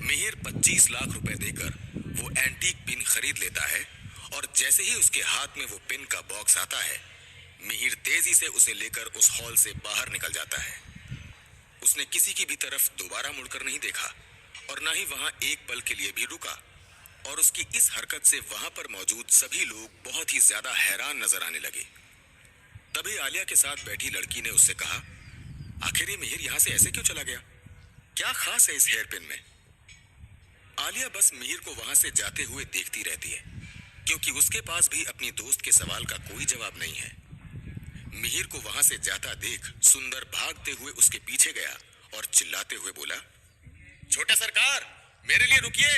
मिहिर 25 लाख रुपए देकर वो एंटीक पिन खरीद लेता है और जैसे ही उसके हाथ में वो पिन का बॉक्स आता है, मिहिर तेजी से उसे लेकर उस हॉल से बाहर निकल जाता है। उसने किसी की भी तरफ दोबारा मुड़कर नहीं देखा और ना ही वहां एक पल के लिए भी रुका, और उसकी इस हरकत से वहां पर मौजूद सभी लोग बहुत ही ज्यादा हैरान नजर आने लगे। तभी आलिया के साथ बैठी लड़की ने उससे कहा, आखिर ये मिहिर यहां से ऐसे क्यों चला गया? क्या खास है इस हेयर पिन में? आलिया बस मिहिर को वहां से जाते हुए देखती रहती है, क्योंकि उसके पास भी अपनी दोस्त के सवाल का कोई जवाब नहीं है। मिहिर को वहां से जाता देख सुंदर भागते हुए उसके पीछे गया और चिल्लाते हुए बोला, छोटा सरकार, मेरे लिए रुकिए।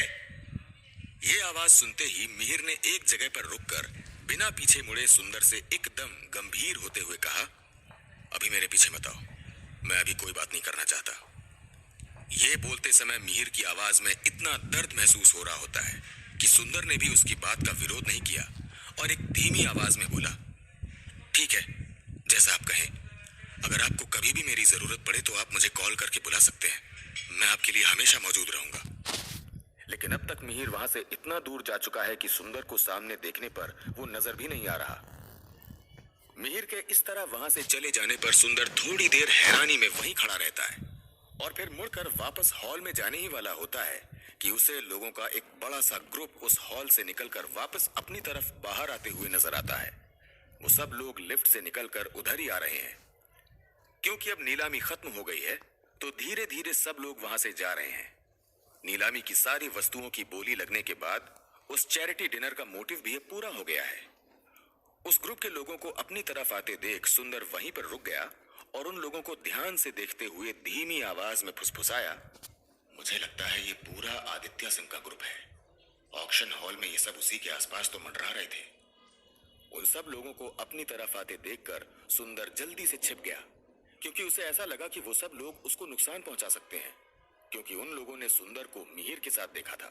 ये आवाज सुनते ही मिहिर ने एक जगह पर रुककर बिना पीछे मुड़े सुंदर से एकदम गंभीर होते हुए कहा, अभी मेरे पीछे मत आओ, मैं अभी कोई बात नहीं करना चाहता। ये बोलते समय मिहिर की आवाज में इतना दर्द महसूस हो रहा होता है कि सुंदर ने भी उसकी बात का विरोध नहीं किया और एक धीमी आवाज में बोला, ठीक है, जैसा आप कहें। अगर आपको कभी भी मेरी जरूरत पड़े तो आप मुझे कॉल करके बुला सकते हैं, मैं आपके लिए हमेशा मौजूद रहूंगा। लेकिन अब तक मिहिर वहां से इतना दूर जा चुका है कि सुंदर को सामने देखने पर वो नजर भी नहीं आ रहा। मिहिर के इस तरह वहां से चले जाने पर सुंदर थोड़ी देर हैरानी में वहीं खड़ा रहता है और फिर मुड़कर वापस हॉल में जाने ही वाला होता है कि उसे लोगों का एक बड़ा सा ग्रुप उस हॉल से निकलकर वापस अपनी तरफ बाहर आते हुए नजर आता है। वो सब लोग लिफ्ट से निकलकर उधर ही आ रहे हैं। क्योंकि अब नीलामी खत्म हो गई है तो धीरे धीरे सब लोग वहां से जा रहे हैं। नीलामी की सारी वस्तुओं की बोली लगने के बाद उस चैरिटी डिनर का मोटिव भी पूरा हो गया है। उस ग्रुप के लोगों को अपनी तरफ आते देख सुंदर वहीं पर रुक गया और उन लोगों को ध्यान से देखते हुए धीमी आवाज में फुसफुसाया, मुझे लगता है ये पूरा आदित्य सिंह का ग्रुप है। ऑक्शन हॉल में ये सब उसी के आसपास तो मंडरा रहे थे। उन सब लोगों को अपनी तरफ आते देखकर सुंदर जल्दी से छिप गया, क्योंकि उसे ऐसा लगा कि वो सब लोग उसको नुकसान पहुंचा सकते हैं, क्योंकि उन लोगों ने सुंदर को मिहिर के साथ देखा था।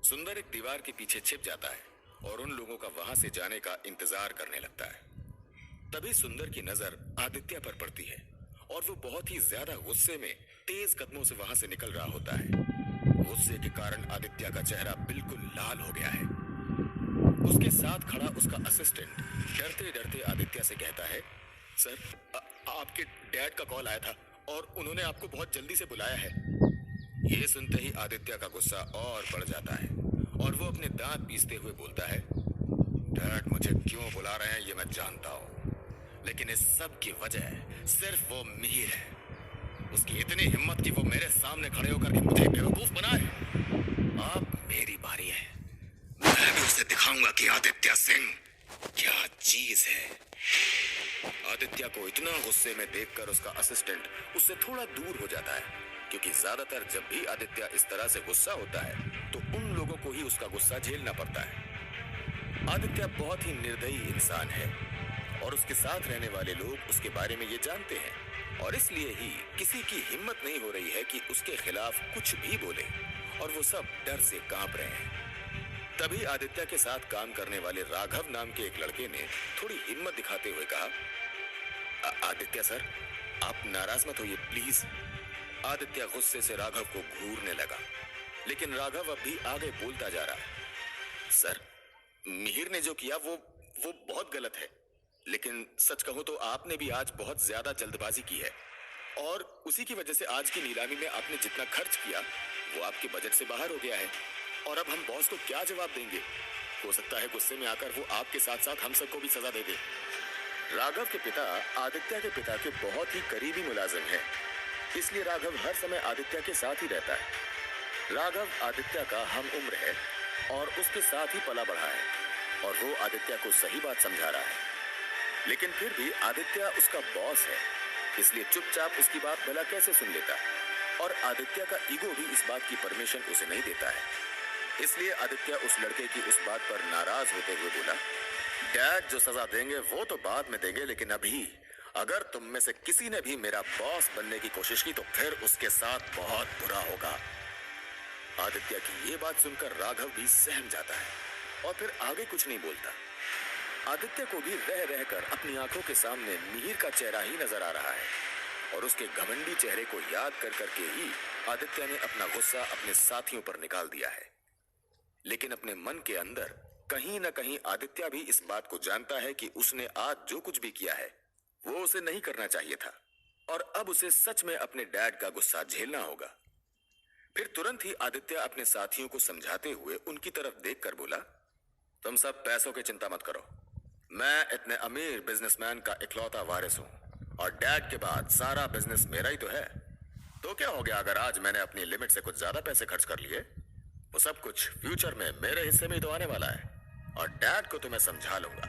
सुंदर एक दीवार के पीछे छिप जाता है और उन लोगों का वहां से जाने का इंतजार करने लगता है। तभी सुंदर की नजर आदित्य पर पड़ती है और वो बहुत ही ज्यादा गुस्से में तेज कदमों से वहां से निकल रहा होता है। गुस्से के कारण आदित्य का चेहरा बिल्कुल लाल हो गया है। उसके साथ खड़ा उसका असिस्टेंट डरते डरते आदित्य से कहता है, सर, आपके डैड का कॉल आया था और उन्होंने आपको बहुत जल्दी से बुलाया है। ये सुनते ही आदित्य का गुस्सा और बढ़ जाता है और वो अपने दांत पीसते हुए बोलता है, डैड मुझे क्यों बुला रहे हैं ये मैं जानता हूँ, लेकिन इस सब की वजह सिर्फ वो मिहिर है। उसकी इतनी हिम्मत कि वो मेरे सामने खड़े होकर के मुझे बेवकूफ बनाए। अब मेरी बारी है, मैं भी उसे दिखाऊंगा कि आदित्य सिंह क्या चीज है। आदित्य को इतना गुस्से में देखकर उसका असिस्टेंट उससे थोड़ा दूर हो जाता है, क्योंकि ज्यादातर जब भी आदित्य इस तरह से गुस्सा होता है तो उन लोगों को ही उसका गुस्सा झेलना पड़ता है। आदित्य बहुत ही निर्दयी इंसान है और उसके साथ रहने वाले लोग उसके बारे में ये जानते हैं और इसलिए ही किसी की हिम्मत नहीं हो रही है कि उसके खिलाफ कुछ भी बोले और वो सब डर से कांप रहे हैं। तभी आदित्य के साथ काम करने वाले राघव नाम के एक लड़के ने थोड़ी हिम्मत दिखाते हुए कहा, आदित्य सर, आप नाराज मत होइए प्लीज। आदित्य गुस्से से राघव को घूरने लगा, लेकिन राघव अब भी आगे बोलता जा रहा है, सर, मिहिर ने जो किया वो बहुत गलत है, लेकिन सच कहूं तो आपने भी आज बहुत ज्यादा जल्दबाजी की है और उसी की वजह से आज की नीलामी में आपने जितना खर्च किया वो आपके बजट से बाहर हो गया है और अब हम बॉस को क्या जवाब देंगे? हो सकता है गुस्से में आकर वो आपके साथ साथ हम सबको भी सजा दे दे। राघव के पिता आदित्य के पिता के बहुत ही करीबी मुलाजिम हैं, इसलिए राघव हर समय आदित्य के साथ ही रहता है। राघव आदित्य का हम उम्र है और उसके साथ ही पला बढ़ा है और वो आदित्य को सही बात समझा रहा है, लेकिन फिर भी आदित्य उसका बॉस है, इसलिए चुपचाप उसकी बात भला कैसे सुन लेता और आदित्य का ईगो भी इस बात की परमिशन उसे नहीं देता है। इसलिए आदित्य उस लड़के की उस बात पर नाराज होते हुए बोला, डैड जो सजा देंगे वो तो बाद में देंगे, लेकिन अभी अगर तुम में से किसी ने भी मेरा बॉस बनने की कोशिश की तो फिर उसके साथ बहुत बुरा होगा। आदित्य की ये बात सुनकर राघव भी सहम जाता है और फिर आगे कुछ नहीं बोलता। आदित्य को भी रह रहकर अपनी आंखों के सामने मिहिर का चेहरा ही नजर आ रहा है और उसके घमंडी चेहरे को याद कर करके ही आदित्य ने अपना गुस्सा अपने साथियों पर निकाल दिया है, लेकिन अपने मन के अंदर कहीं ना कहीं आदित्य भी इस बात को जानता है कि उसने आज जो कुछ भी किया है वो उसे नहीं करना चाहिए था और अब उसे सच में अपने डैड का गुस्सा झेलना होगा। फिर तुरंत ही आदित्य अपने साथियों को समझाते हुए उनकी तरफ देखकर बोला, तुम सब पैसों की चिंता मत करो, मैं इतने अमीर बिजनेसमैन का इकलौता वारिस हूं और डैड के बाद सारा बिजनेस मेरा ही तो है। तो क्या हो गया अगर आज मैंने अपनी लिमिट से कुछ ज्यादा पैसे खर्च कर लिए? वो सब कुछ फ्यूचर में मेरे हिस्से में ही तो आने वाला है और डैड को तो मैं समझा लूंगा।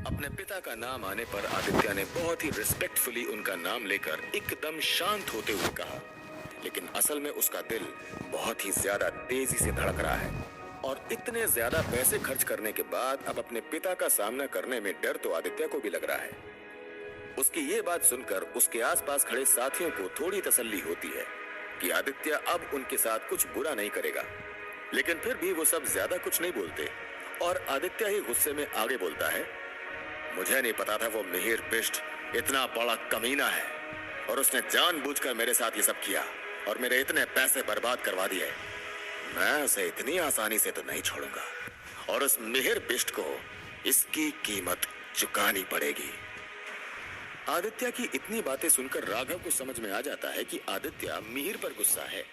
अपने पिता का नाम आने पर आदित्य ने बहुत ही रिस्पेक्टफुली उनका नाम लेकर एकदम शांत होते हुए कहा, लेकिन असल में उसका दिल बहुत ही ज्यादा तेजी से धड़क रहा है और इतने ज्यादा पैसे खर्च करने के बाद अब अपने पिता का सामना करने में डर तो आदित्य को भी लग रहा है। उसकी ये बात सुनकर उसके आसपास खड़े साथियों को थोड़ी तसल्ली होती है कि आदित्य अब उनके साथ कुछ बुरा नहीं करेगा, लेकिन फिर भी वो सब ज्यादा कुछ नहीं बोलते और आदित्य ही गुस्से में आगे बोलता है, मुझे नहीं पता था वो मिहिर बिष्ट इतना बड़ा कमीना है और उसने जानबूझकर मेरे साथ ये सब किया और मेरे इतने पैसे बर्बाद करवा दिए। मैं उसे इतनी आसानी से तो नहीं छोड़ूंगा और उस मिहिर बिष्ट को इसकी कीमत चुकानी पड़ेगी। आदित्य की इतनी बातें सुनकर राघव को समझ में आ जाता है कि आदित्य मिहिर पर गुस्सा है,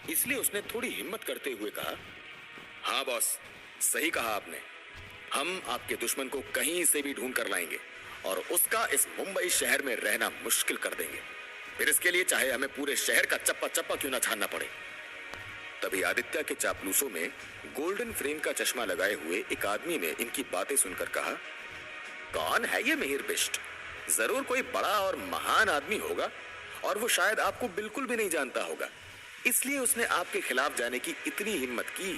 इसलिए उसने थोड़ी हिम्मत करते हुए कहा, हाँ बॉस, सही कहा आपने, हम आपके दुश्मन को कहीं से भी ढूंढ कर लाएंगे और उसका इस मुंबई शहर में रहना मुश्किल कर देंगे, फिर इसके लिए चाहे हमें पूरे शहर का चप्पा चप्पा क्यों ना छानना पड़े। तभी आदित्य के चापलूसों में गोल्डन फ्रेम का चश्मा लगाए हुए एक आदमी ने इनकी बातें सुनकर कहा, कौन है ये मिहिर बिष्ट? जरूर कोई बड़ा और महान आदमी होगा और वो शायद आपको बिल्कुल भी नहीं जानता होगा, इसलिए उसने आपके खिलाफ जाने की इतनी हिम्मत की,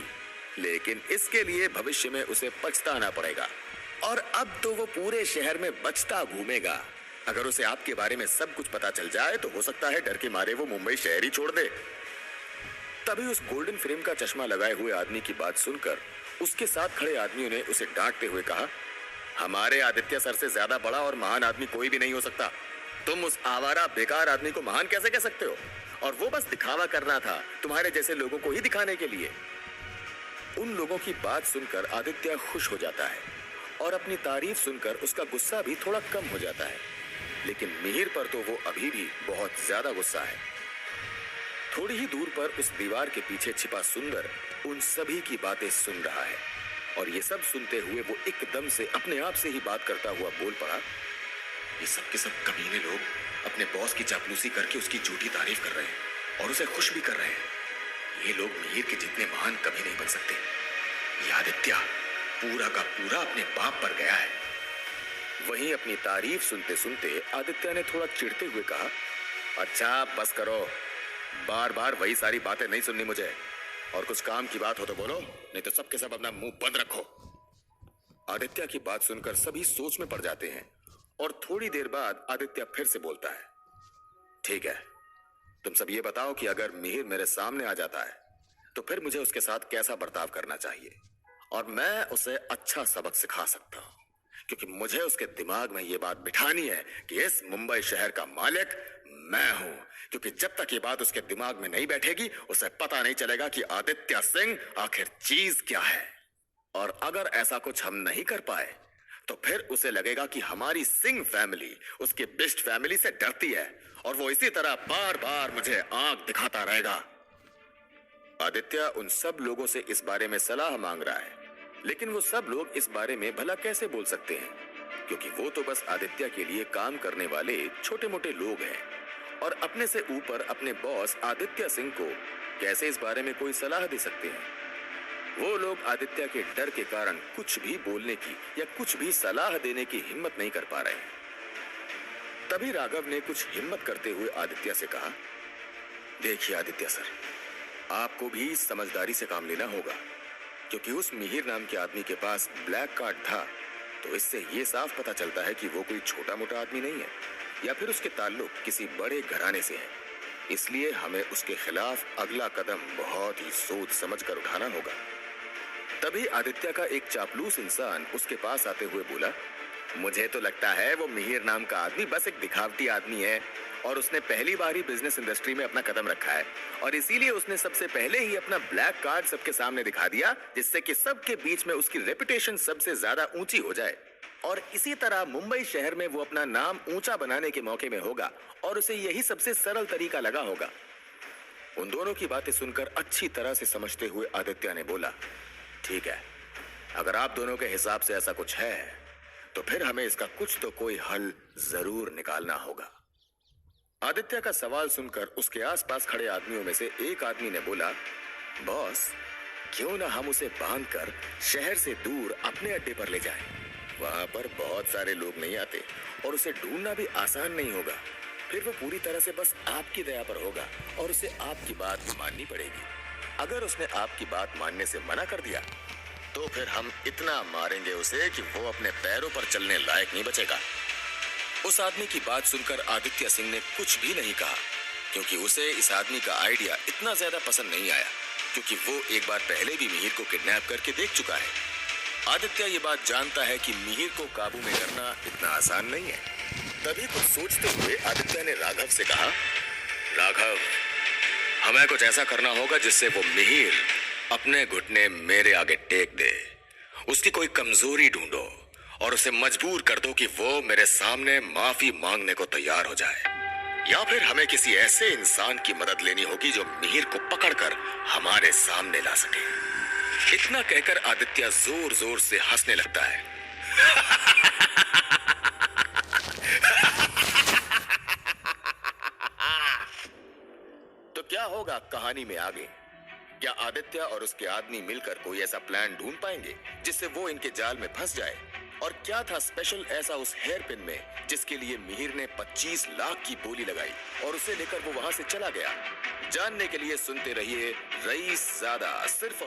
लेकिन इसके लिए भविष्य में उसे पछताना पड़ेगा और अब तो वो पूरे शहर में बचता घूमेगा। अगर उसे आपके बारे में सब कुछ पता चल जाए तो हो सकता है डर के मारे वो मुंबई शहर ही छोड़ दे। तभी उस गोल्डन फ्रेम का चश्मा लगाए हुए आदमी की बात सुनकर उसके साथ खड़े आदमियों ने उसे डांटते हुए कहा, हमारे आदित्य सर से ज्यादा बड़ा और महान आदमी कोई भी नहीं हो सकता। तुम उस आवारा बेकार आदमी को महान कैसे कह सकते हो? और वो बस दिखावा करना था तुम्हारे जैसे लोगों को ही दिखाने के लिए। उन लोगों की बात सुनकर आदित्य खुश हो जाता है और अपनी तारीफ सुनकर उसका गुस्सा भी थोड़ा कम हो जाता है, लेकिन मिहिर पर तो वो अभी भी बहुत ज्यादा गुस्सा है। थोड़ी ही दूर पर उस दीवार के पीछे छिपा सुंदर उन सभी की बातें सुन रहा है और ये सब सुनते हुए वो एकदम से अपने आप से ही बात करता हुआ बोल पड़ा, ये सब के सब कमीने लोग अपने बॉस की चापलूसी करके उसकी झूठी तारीफ कर रहे हैं और उसे खुश भी कर रहे हैं। ये लोग मिहिर के जितने महान कभी नहीं बन सकते। ये आदित्य पूरा का पूरा अपने बाप पर गया है। वहीं अपनी तारीफ सुनते सुनते आदित्य ने थोड़ा चिढ़ते हुए कहा, अच्छा बस करो, बार बार वही सारी बातें नहीं सुननी मुझे, और कुछ काम की बात हो तो बोलो, नहीं तो सबके सब अपना मुंह बंद रखो। आदित्य की बात सुनकर सभी सोच में पड़ जाते हैं और थोड़ी देर बाद आदित्य फिर से बोलता है, ठीक है, तुम सब ये बताओ कि अगर मिहिर मेरे सामने आ जाता है तो फिर मुझे उसके साथ कैसा बर्ताव करना चाहिए और मैं उसे अच्छा सबक सिखा सकता हूं, क्योंकि मुझे उसके दिमाग में ये बात बिठानी है कि इस मुंबई शहर का मालिक मैं हूं, क्योंकि जब तक ये बात उसके दिमाग में नहीं बैठेगी उसे पता नहीं चलेगा कि आदित्य सिंह आखिर चीज क्या है। और अगर ऐसा कुछ हम नहीं कर पाए तो फिर उसे लगेगा कि हमारी सिंह फैमिली उसकी बिष्ट फैमिली से डरती है और वो इसी तरह बार बार मुझे आंख दिखाता रहेगा। आदित्य उन सब लोगों से इस बारे में सलाह मांग रहा है, लेकिन वो सब लोग इस बारे में भला कैसे बोल सकते हैं, क्योंकि वो तो बस आदित्य के लिए काम करने वाले छोटे मोटे लोग हैं और अपने से ऊपर अपने बॉस आदित्य सिंह को कैसे इस बारे में कोई सलाह दे सकते हैं। वो लोग आदित्य के डर के कारण कुछ भी बोलने की या कुछ भी सलाह देने की हिम्मत नहीं कर पा रहे हैं। तभी राघव ने कुछ हिम्मत करते हुए आदित्य से कहा, देखिए आदित्य सर, आपको भी समझदारी से काम लेना होगा, क्योंकि उस मिहिर नाम के आदमी के पास ब्लैक कार्ड था, तो इससे ये साफ पता चलता है कि वो कोई छोटा मोटा आदमी नहीं है या फिर उसके ताल्लुक किसी बड़े घराने से है। इसलिए हमें उसके खिलाफ अगला कदम बहुत ही सोच समझ कर उठाना होगा। तभी आदित्य का एक चापलूस इंसान उसके पास आते हुए बोला, मुझे तो लगता है वो मिहिर नाम का आदमी बस एक दिखावटी आदमी है और उसने पहली बार ही बिजनेस इंडस्ट्री में अपना कदम रखा है और इसीलिए उसने सबसे पहले ही अपना ब्लैक कार्ड सबके सामने दिखा दिया, जिससे कि सबके बीच में उसकी रेपुटेशन सबसे ज्यादा ऊंची हो जाए। और इसी तरह मुंबई शहर में वो अपना नाम ऊंचा बनाने के मौके में होगा और उसे यही सबसे सरल तरीका लगा होगा। उन दोनों की बातें सुनकर अच्छी तरह से समझते हुए आदित्य ने बोला, ठीक है, अगर आप दोनों के हिसाब से ऐसा कुछ है तो फिर हमें इसका कुछ तो कोई हल जरूर निकालना होगा। आदित्य का सवाल सुनकर उसके आसपास खड़े आदमियों में से एक आदमी ने बोला, बॉस, क्यों ना हम उसे बांधकर शहर से दूर अपने अड्डे पर ले जाएं? वहां पर बहुत सारे लोग नहीं आते और उसे ढूंढना भी आसान नहीं होगा। फिर वो पूरी तरह से बस आपकी दया पर होगा और उसे आपकी बात माननी पड़ेगी। अगर उसने आपकी बात मानने से मना कर दिया तो फिर हम इतना मारेंगे उसे कि वो अपने पैरों पर चलने लायक नहीं बचेगा। उस आदमी की बात सुनकर आदित्य सिंह ने कुछ भी नहीं कहा, क्योंकि उसे इस आदमी का आइडिया इतना ज्यादा पसंद नहीं आया, क्योंकि वो एक बार पहले भी मिहिर को किडनैप करके देख चुका है। आदित्य ये बात जानता है कि मिहिर को काबू में करना इतना आसान नहीं है। तभी कुछ सोचते हुए आदित्य ने राघव से कहा, राघव, हमें कुछ ऐसा करना होगा जिससे वो मिहिर अपने घुटने मेरे आगे टेक दे। उसकी कोई कमजोरी ढूंढो और उसे मजबूर कर दो कि वो मेरे सामने माफी मांगने को तैयार हो जाए, या फिर हमें किसी ऐसे इंसान की मदद लेनी होगी जो मिहिर को पकड़कर हमारे सामने ला सके। इतना कहकर आदित्य जोर जोर से हंसने लगता है। तो क्या होगा कहानी में आगे? क्या आदित्य और उसके आदमी मिलकर कोई ऐसा प्लान ढूंढ पाएंगे जिससे वो इनके जाल में फंस जाए? और क्या था स्पेशल ऐसा उस हेयर पिन में जिसके लिए मिहिर ने 25 लाख की बोली लगाई और उसे लेकर वो वहां से चला गया? जानने के लिए सुनते रहिए रईसज़ादा, सिर्फ